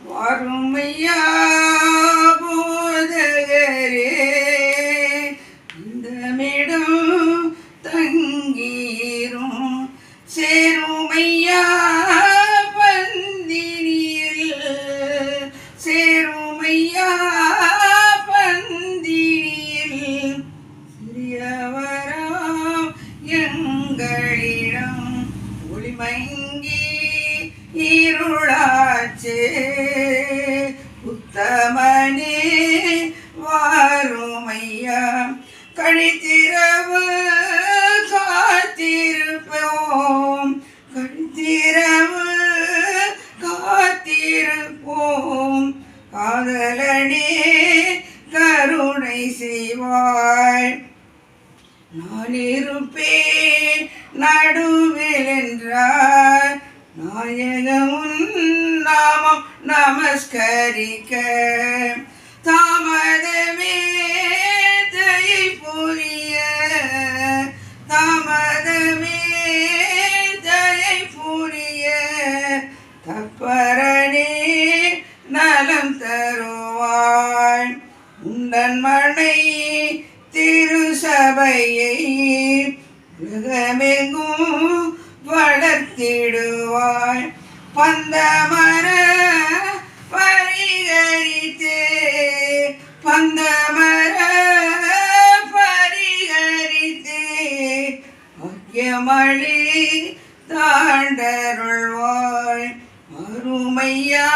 வாருமையா போதகரே, இந்த மிடம் தங்கீரும் சேருமையா பந்தினியில், சேருமையா பந்தினியில். சிறியவராம் எங்களிடம் ஒளிமங்கி இருளாச்சே, உத்தமனே வாருமையா. கழித்திரவு காத்திருப்போம், கழித்திரவு காத்திருப்போம். காதலனே கருணை செய்வாய், நான் இருப்பேன் நடுவில் என்றார். நாயகமுன் நாமம் நமஸ்கரிக்க தாமதமே தயை புரிய, தாமதமே தயை புரிய. தப்பரனே நலம் தருவாய், உண்டன் மனை திருசபையை உலகமெங்கும் வளர்த்திடுவாய். பந்தமர பரிகரித்தே, பந்தமர பரிகரித்தே. வாக்கியமளி தாண்டருள்வாய். அருமையா